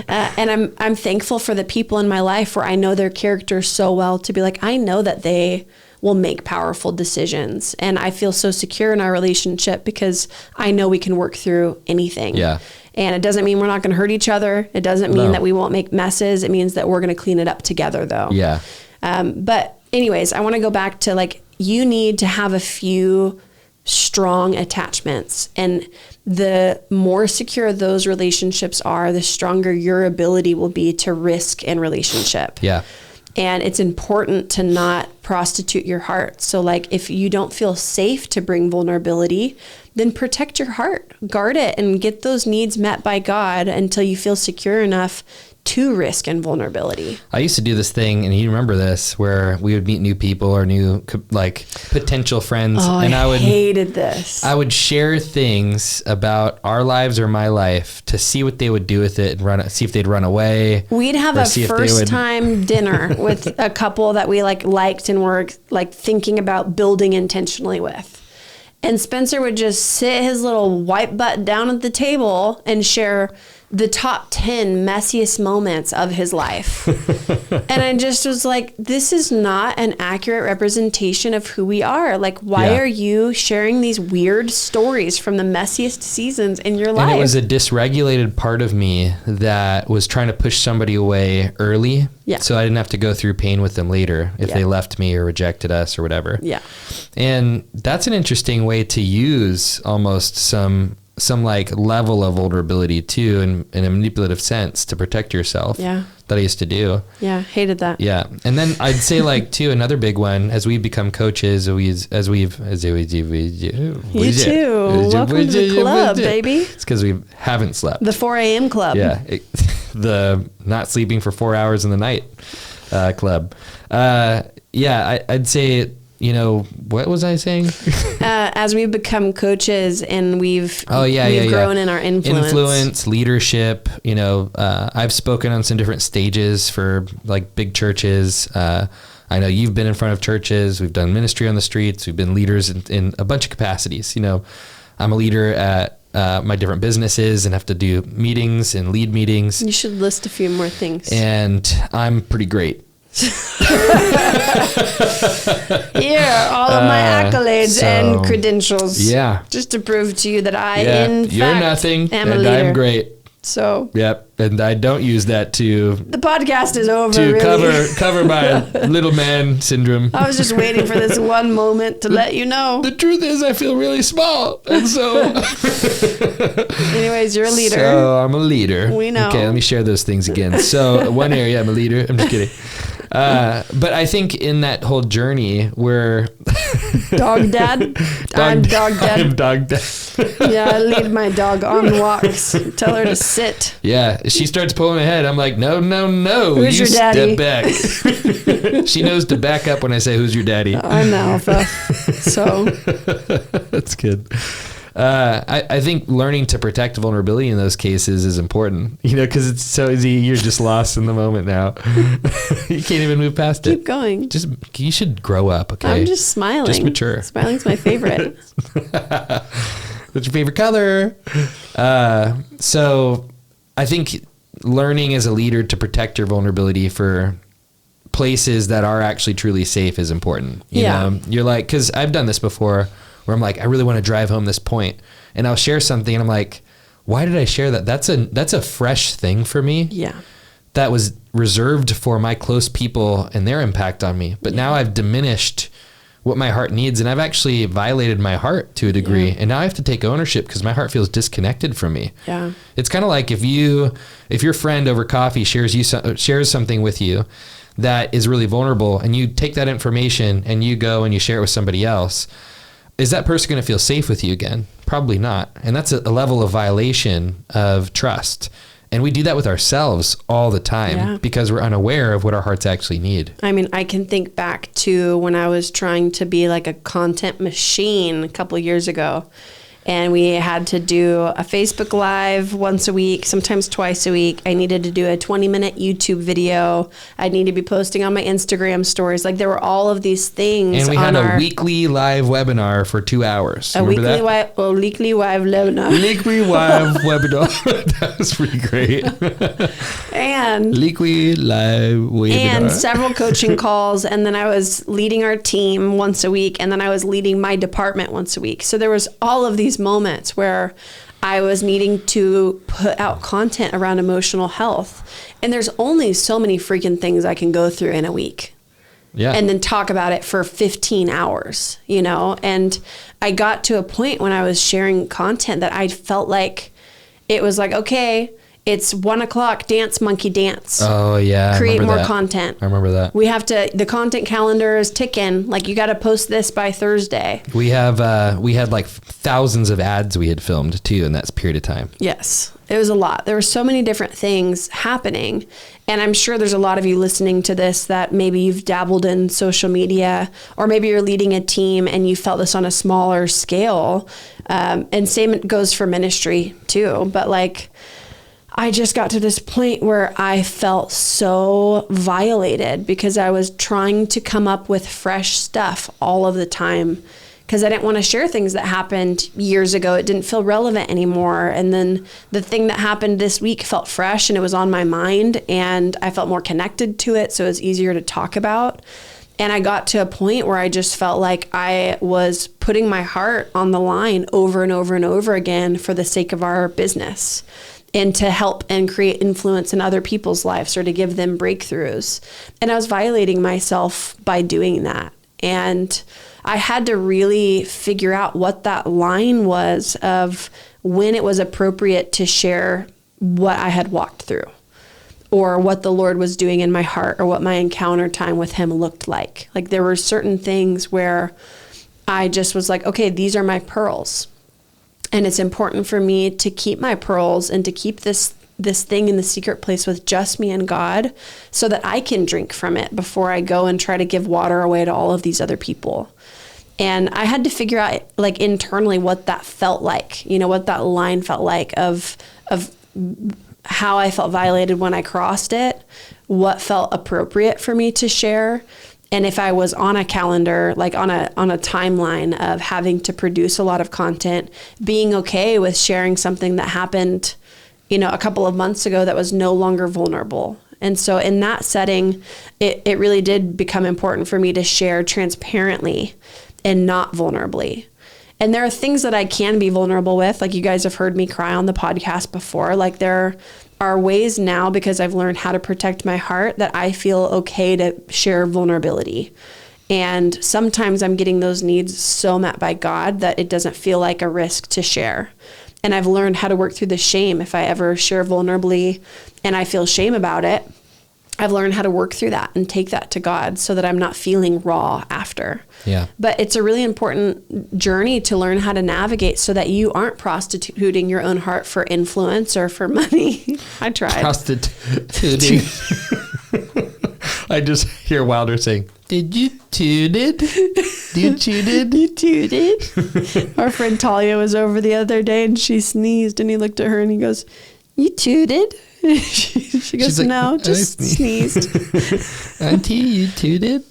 B: And I'm thankful for the people in my life where I know their character so well to be I know that they will make powerful decisions. And I feel so secure in our relationship because I know we can work through anything.
A: Yeah.
B: And it doesn't mean we're not going to hurt each other. It doesn't mean that we won't make messes. It means that we're going to clean it up together, though.
A: Yeah.
B: But anyways, I want to go back to you need to have a few strong attachments. And the more secure those relationships are, the stronger your ability will be to risk in relationship.
A: Yeah.
B: And it's important to not prostitute your heart. So like if you don't feel safe to bring vulnerability, then protect your heart, guard it, and get those needs met by God until you feel secure enough to risk in vulnerability.
A: I used to do this thing, and you remember this, where we would meet new people or new like potential friends.
B: Oh,
A: and
B: I hated this.
A: I would share things about our lives or my life to see what they would do with it and see if they'd run away.
B: We'd have a first time dinner with a couple that we liked and were like thinking about building intentionally with. And Spencer would just sit his little white butt down at the table and share the top 10 messiest moments of his life. And I just was like, this is not an accurate representation of who we are. Like, why are you sharing these weird stories from the messiest seasons in your life?
A: And it was a dysregulated part of me that was trying to push somebody away early.
B: Yeah.
A: So I didn't have to go through pain with them later if they left me or rejected us or whatever.
B: Yeah.
A: And that's an interesting way to use almost some like level of vulnerability too, in a manipulative sense, to protect yourself.
B: Yeah.
A: That I used to do.
B: Yeah. Hated that.
A: Yeah. And then I'd say like too, another big one, as we become coaches, you too. Welcome to the club, baby. It's because we haven't slept.
B: The 4 a.m. club.
A: Yeah. The not sleeping for 4 hours in the night club. I'd say, what was I saying?
B: As we've become coaches and we've grown in our influence,
A: leadership, I've spoken on some different stages for like big churches. I know you've been in front of churches. We've done ministry on the streets. We've been leaders in a bunch of capacities. I'm a leader at my different businesses and have to do meetings and lead meetings.
B: You should list a few more things.
A: And I'm pretty great.
B: Here, all of my accolades and credentials.
A: Yeah.
B: Just to prove to you that
A: you're nothing
B: am a
A: and
B: leader.
A: I'm great.
B: So.
A: Yep. And I don't use that
B: The podcast is over.
A: To
B: really.
A: cover my little man syndrome.
B: I was just waiting for this one moment to let you know.
A: The truth is, I feel really small, and so.
B: Anyways, you're a leader.
A: So I'm a leader.
B: We know.
A: Okay, let me share those things again. So one area, I'm a leader. I'm just kidding. But I think in that whole journey where
B: dog dad, I'm dog dad.
A: I'm dog dad.
B: Yeah, I lead my dog on walks. Tell her to sit.
A: Yeah, she starts pulling ahead. I'm like, no.
B: Who's your daddy?
A: Step back. She knows to back up when I say, "Who's your daddy?"
B: I'm alpha. So
A: that's good. I think learning to protect vulnerability in those cases is important, because it's so easy. You're just lost in the moment now. You can't even move past it.
B: Keep going.
A: You should grow up, okay?
B: I'm just smiling.
A: Just mature.
B: Smiling's my favorite.
A: What's your favorite color? So I think learning as a leader to protect your vulnerability for places that are actually truly safe is important. You know? You're like, because I've done this before, where I'm like, I really want to drive home this point, and I'll share something, and I'm like, why did I share that? That's a fresh thing for me.
B: Yeah.
A: That was reserved for my close people and their impact on me. But now I've diminished what my heart needs, and I've actually violated my heart to a degree. And now I have to take ownership because my heart feels disconnected from me.
B: Yeah.
A: It's kind of like if your friend over coffee shares something with you that is really vulnerable, and you take that information and you go and you share it with somebody else. Is that person going to feel safe with you again? Probably not. And that's a level of violation of trust. And we do that with ourselves all the time because we're unaware of what our hearts actually need.
B: I mean, I can think back to when I was trying to be like a content machine a couple of years ago. And we had to do a Facebook Live once a week, sometimes twice a week. I needed to do a 20-minute YouTube video. I need to be posting on my Instagram stories. Like, there were all of these things.
A: And we had a weekly live webinar for 2 hours.
B: A weekly live webinar.
A: Weekly live webinar. That was pretty great.
B: And
A: weekly live webinar.
B: And several coaching calls. And then I was leading our team once a week. And then I was leading my department once a week. So there was all of these moments where I was needing to put out content around emotional health. And there's only so many freaking things I can go through in a week.
A: Yeah.
B: and then talk about it for 15 hours, you know? And I got to a point when I was sharing content that I felt like it was like, okay, it's 1:00, dance monkey dance.
A: Oh yeah.
B: Create more
A: that.
B: content.
A: I remember that.
B: We have to, the content calendar is ticking. Like, you got to post this by Thursday.
A: We had like thousands of ads we had filmed too in that period of time.
B: Yes. It was a lot. There were so many different things happening. And I'm sure there's a lot of you listening to this that maybe you've dabbled in social media, or maybe you're leading a team and you felt this on a smaller scale. And same goes for ministry too. But like, I just got to this point where I felt so violated because I was trying to come up with fresh stuff all of the time, because I didn't want to share things that happened years ago. It didn't feel relevant anymore. And then the thing that happened this week felt fresh and it was on my mind and I felt more connected to it. So it was easier to talk about. And I got to a point where I just felt like I was putting my heart on the line over and over and over again for the sake of our business, and to help and create influence in other people's lives or to give them breakthroughs. And I was violating myself by doing that. And I had to really figure out what that line was of when it was appropriate to share what I had walked through, or what the Lord was doing in my heart, or what my encounter time with him looked like. Like, there were certain things where I just was like, okay, these are my pearls. And it's important for me to keep my pearls and to keep this thing in the secret place with just me and God, so that I can drink from it before I go and try to give water away to all of these other people. And I had to figure out, like, internally what that felt like, you know, what that line felt like of how I felt violated when I crossed it, what felt appropriate for me to share. And if I was on a calendar, like on a timeline of having to produce a lot of content, being okay with sharing something that happened, you know, a couple of months ago that was no longer vulnerable. And so in that setting, it really did become important for me to share transparently and not vulnerably. And there are things that I can be vulnerable with. Like, you guys have heard me cry on the podcast before. Like, there are ways now, because I've learned how to protect my heart, that I feel okay to share vulnerability. And sometimes I'm getting those needs so met by God that it doesn't feel like a risk to share. And I've learned how to work through the shame. If I ever share vulnerably and I feel shame about it, I've learned how to work through that and take that to God so that I'm not feeling raw after.
A: Yeah.
B: But it's a really important journey to learn how to navigate so that you aren't prostituting your own heart for influence or for money. I tried.
A: Prostituting. I just hear Wilder saying, "Did you toot it? You tooted?
B: You tooted?" Our friend Talia was over the other day and she sneezed, and he looked at her and he goes, "You tooted?" She goes,
A: like,
B: "No, just sneezed."
A: Auntie, you tooted?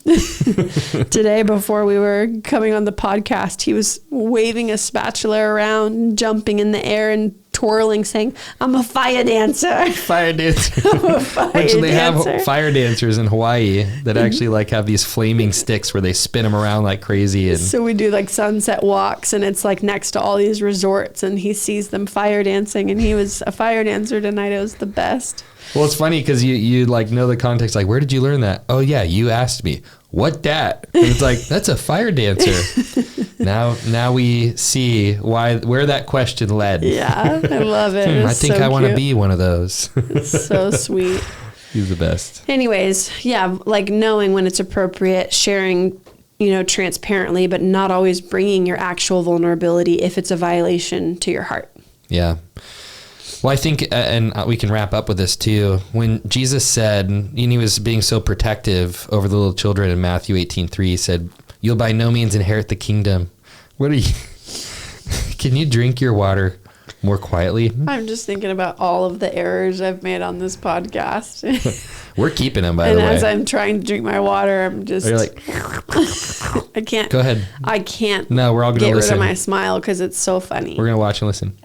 B: Today, before we were coming on the podcast, he was waving a spatula around, jumping in the air and twirling, saying, "I'm a fire dancer."
A: Fire dancer.
B: I'm a fire
A: Which they
B: dancer.
A: have fire dancers in Hawaii that actually like have these flaming sticks where they spin them around like crazy. And
B: So we do like sunset walks, and it's like next to all these resorts, and he sees them fire dancing, and he was a fire dancer tonight. It was the best.
A: well, it's funny because you like know the context. Like, where did you learn that? Oh yeah, you asked me. What dat? And it's like, that's a fire dancer. Now we see where that question led.
B: Yeah, I love it.
A: I think I want to be one of those.
B: It's so sweet.
A: He's the best.
B: Anyways, yeah, like knowing when it's appropriate, sharing, you know, transparently, but not always bringing your actual vulnerability if it's a violation to your heart.
A: Yeah. Well, I think, and we can wrap up with this too. When Jesus said, and he was being so protective over the little children in Matthew 18:3, he said, "You'll by no means inherit the kingdom." What are you? Can you drink your water more quietly?
B: I'm just thinking about all of the errors I've made on this podcast.
A: We're keeping them, by
B: And
A: the way.
B: as I'm trying to drink my water, I'm just,
A: You're like,
B: I can't.
A: go ahead.
B: I can't
A: No, we're all going
B: get
A: to
B: rid
A: listen.
B: of my smile because it's so funny.
A: We're going to watch and listen.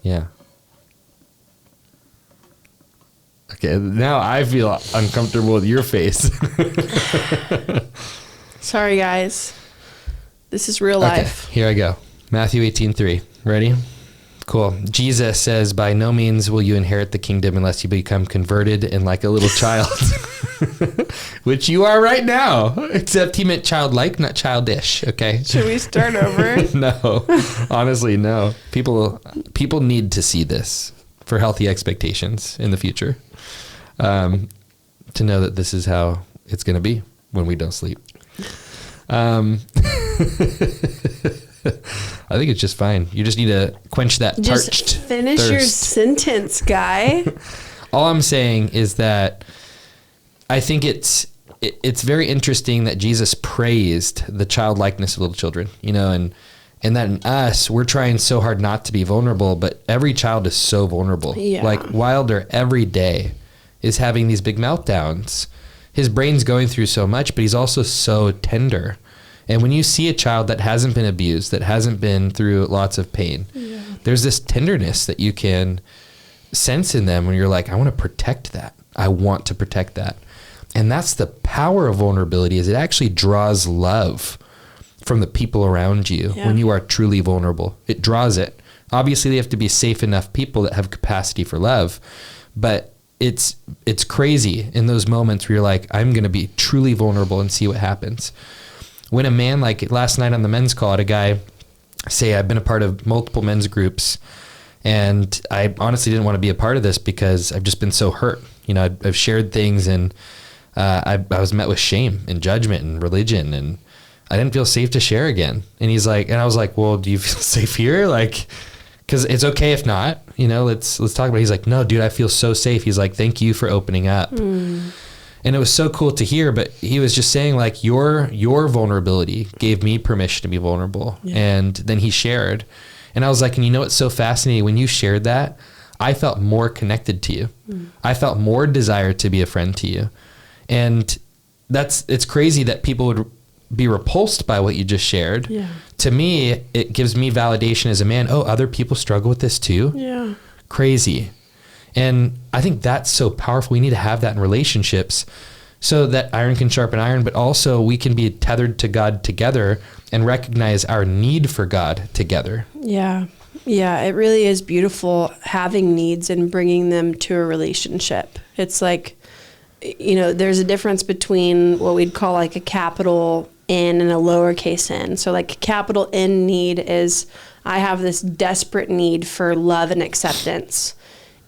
A: Yeah. Okay, now I feel uncomfortable with your face.
B: Sorry, guys. This is real
A: Okay,
B: life.
A: here I go. Matthew 18:3. Ready? Cool. Jesus says, by no means will you inherit the kingdom unless you become converted and like a little child, which you are right now, except he meant childlike, not childish. Okay.
B: Should we start over?
A: No, honestly, no. People need to see this for healthy expectations in the future, to know that this is how it's going to be when we don't sleep. I think it's just fine. You just need to quench that parched
B: Just finish
A: thirst.
B: your sentence, guy.
A: All I'm saying is that I think it's very interesting that Jesus praised the childlikeness of little children, and that in us, we're trying so hard not to be vulnerable, but every child is so vulnerable.
B: Yeah.
A: Like Wilder every day is having these big meltdowns. His brain's going through so much, but he's also so tender. And when you see a child that hasn't been abused, that hasn't been through lots of pain, there's this tenderness that you can sense in them when you're like, I want to protect that. I want to protect that. And that's the power of vulnerability, is it actually draws love from the people around you when you are truly vulnerable. It draws it. Obviously, they have to be safe enough people that have capacity for love. But it's crazy in those moments where you're like, I'm going to be truly vulnerable and see what happens. When a man, like last night on the men's call, I had a guy say, I've been a part of multiple men's groups, and I honestly didn't want to be a part of this because I've just been so hurt. I've shared things, and I was met with shame and judgment and religion, and I didn't feel safe to share again. And I was like, well, do you feel safe here? Like, cause it's okay if not, let's talk about it. He's like, no, dude, I feel so safe. He's like, thank you for opening up. And it was so cool to hear, but he was just saying like, your vulnerability gave me permission to be vulnerable. Yeah. And then he shared, and I was like, and what's so fascinating, when you shared that, I felt more connected to you. I felt more desire to be a friend to you. And it's crazy that people would be repulsed by what you just shared. Yeah. To me, it gives me validation as a man. Oh, other people struggle with this too? Yeah. Crazy. And I think that's so powerful. We need to have that in relationships so that iron can sharpen iron, but also we can be tethered to God together and recognize our need for God together.
B: Yeah. Yeah. It really is beautiful having needs and bringing them to a relationship. It's like, there's a difference between what we'd call like a capital N and a lowercase n. So like capital N need is, I have this desperate need for love and acceptance.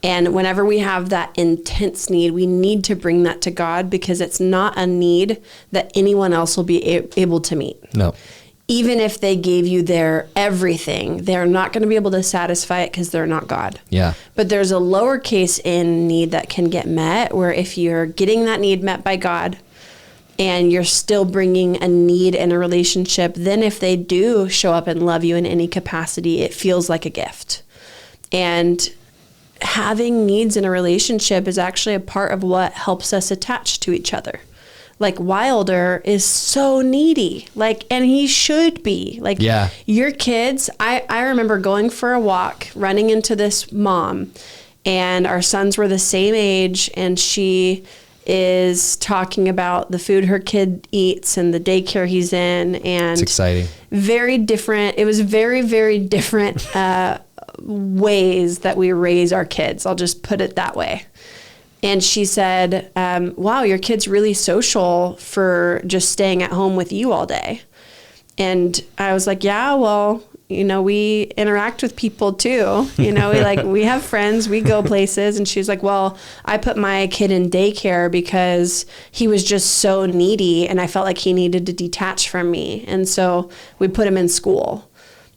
B: And whenever we have that intense need, we need to bring that to God, because it's not a need that anyone else will be able to meet. No. Even if they gave you their everything, they're not going to be able to satisfy it because they're not God. Yeah. But there's a lowercase n need that can get met, where if you're getting that need met by God and you're still bringing a need in a relationship, then if they do show up and love you in any capacity, it feels like a gift. And having needs in a relationship is actually a part of what helps us attach to each other. Like Wilder is so needy, and he should be. Your kids, I remember going for a walk, running into this mom, and our sons were the same age, and she is talking about the food her kid eats and the daycare he's in. And it's exciting. Very different. It was very, very different ways that we raise our kids. I'll just put it that way. And she said, wow, your kid's really social for just staying at home with you all day. And I was like, yeah, well, we interact with people too. We have friends, we go places. And she was like, well, I put my kid in daycare because he was just so needy and I felt like he needed to detach from me. And so we put him in school.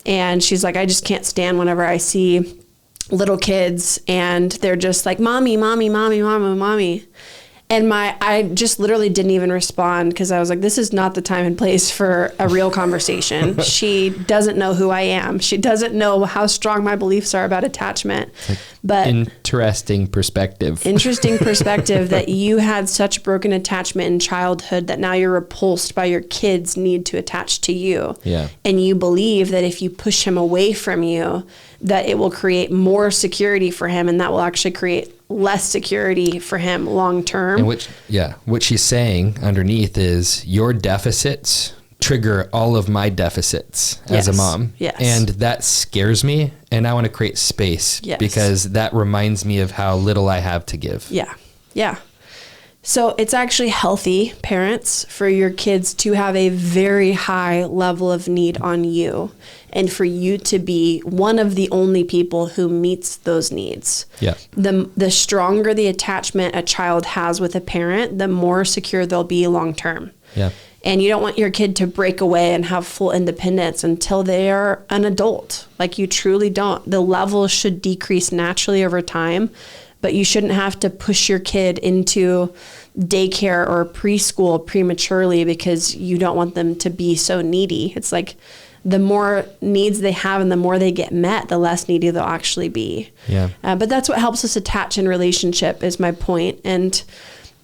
B: And she's like, I just can't stand whenever I see little kids and they're just like, mommy, mommy, mommy, mommy, mommy. And I just literally didn't even respond, because I was like, this is not the time and place for a real conversation. She doesn't know who I am. She doesn't know how strong my beliefs are about attachment. But
A: interesting perspective
B: that you had such broken attachment in childhood that now you're repulsed by your kid's need to attach to you. Yeah. And you believe that if you push him away from you, that it will create more security for him, and that will actually create less security for him long term.
A: And what she's saying underneath is your deficits trigger all of my deficits as a mom.
B: Yes.
A: And that scares me, and I want to create space because that reminds me of how little I have to give.
B: Yeah. Yeah. So it's actually healthy, parents, for your kids to have a very high level of need on you and for you to be one of the only people who meets those needs.
A: Yeah.
B: The stronger the attachment a child has with a parent, the more secure they'll be long term.
A: Yeah.
B: And you don't want your kid to break away and have full independence until they are an adult. Like, you truly don't. The level should decrease naturally over time, but you shouldn't have to push your kid into daycare or preschool prematurely because you don't want them to be so needy. It's like the more needs they have and the more they get met, the less needy they'll actually be.
A: Yeah.
B: But that's what helps us attach in relationship, is my point. And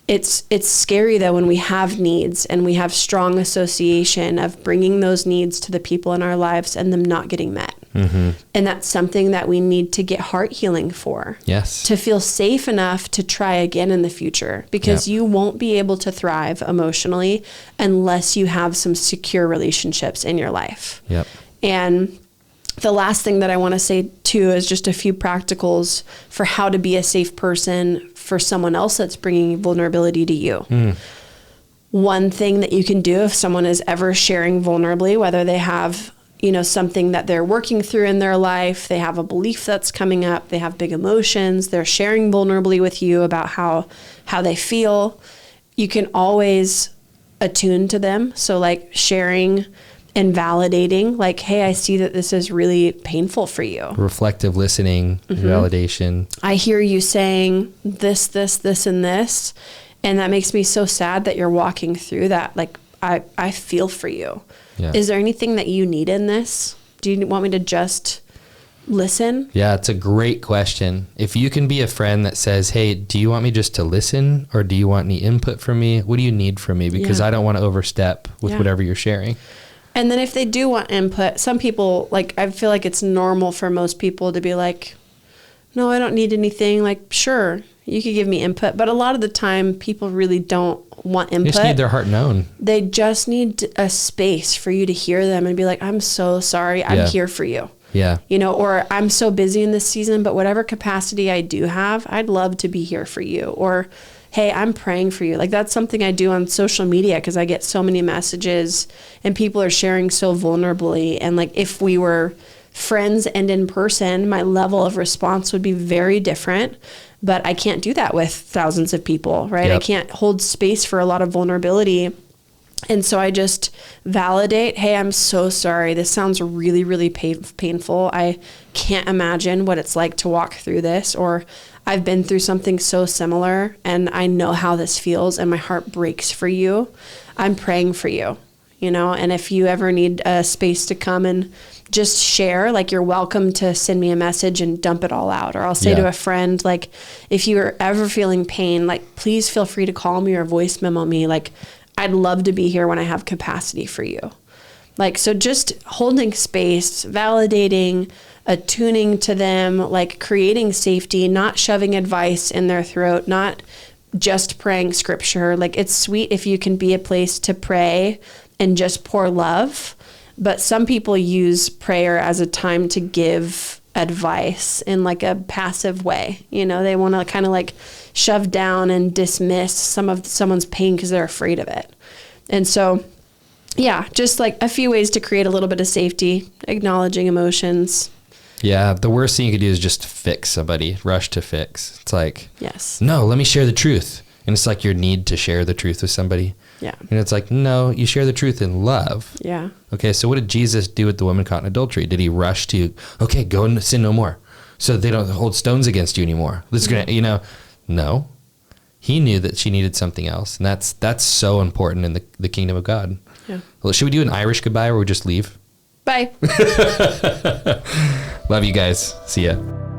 B: it's scary though when we have needs and we have strong association of bringing those needs to the people in our lives and them not getting met. Mm-hmm. And that's something that we need to get heart healing for.
A: Yes.
B: To feel safe enough to try again in the future, because you won't be able to thrive emotionally unless you have some secure relationships in your life.
A: Yep.
B: And the last thing that I want to say too is just a few practicals for how to be a safe person for someone else that's bringing vulnerability to you. One thing that you can do if someone is ever sharing vulnerably, whether they have, something that they're working through in their life, they have a belief that's coming up, they have big emotions, they're sharing vulnerably with you about how they feel, you can always attune to them. So like sharing and validating, like, hey, I see that this is really painful for you.
A: Reflective listening, validation.
B: I hear you saying this, and this, and that makes me so sad that you're walking through that. Like, I feel for you.
A: Yeah.
B: Is there anything that you need in this? Do you want me to just listen?
A: Yeah, it's a great question. If you can be a friend that says, hey, do you want me just to listen, or do you want any input from me? What do you need from me? Because I don't want to overstep with whatever you're sharing.
B: And then if they do want input, some people, like, I feel like it's normal for most people to be like, no, I don't need anything. Like, sure, you could give me input. But a lot of the time, people really don't want input.
A: They just need their heart known.
B: They just need a space for you to hear them and be like, I'm so sorry. I'm here for you.
A: Yeah.
B: Or I'm so busy in this season, but whatever capacity I do have, I'd love to be here for you. Or, hey, I'm praying for you. Like, that's something I do on social media because I get so many messages and people are sharing so vulnerably. And like, if we were friends and in person, my level of response would be very different. But I can't do that with thousands of people, right?
A: Yep.
B: I can't hold space for a lot of vulnerability. And so I just validate, hey, I'm so sorry. This sounds really, really painful. I can't imagine what it's like to walk through this, or I've been through something so similar and I know how this feels and my heart breaks for you. I'm praying for you, and if you ever need a space to come and just share, like, you're welcome to send me a message and dump it all out. Or I'll say to a friend, like, if you're ever feeling pain, like, please feel free to call me or voice memo me. Like, I'd love to be here when I have capacity for you. Like, so just holding space, validating, attuning to them, like creating safety, not shoving advice in their throat, not just praying scripture. Like, it's sweet if you can be a place to pray and just pour love. But some people use prayer as a time to give advice in like a passive way. They want to kind of like shove down and dismiss someone's pain because they're afraid of it. And so, just like a few ways to create a little bit of safety, acknowledging emotions. Yeah,
A: the worst thing you could do is just fix somebody, rush to fix. It's like,
B: yes,
A: no, let me share the truth. And it's like your need to share the truth with somebody.
B: Yeah.
A: And it's like, no, you share the truth in love.
B: Yeah.
A: Okay, so what did Jesus do with the woman caught in adultery? Did he rush to, okay, go and sin no more, so they don't hold stones against you anymore? This is gonna, no. He knew that she needed something else. And that's so important in the kingdom of God.
B: Yeah.
A: Well, should we do an Irish goodbye or we just leave?
B: Bye.
A: Love you guys. See ya.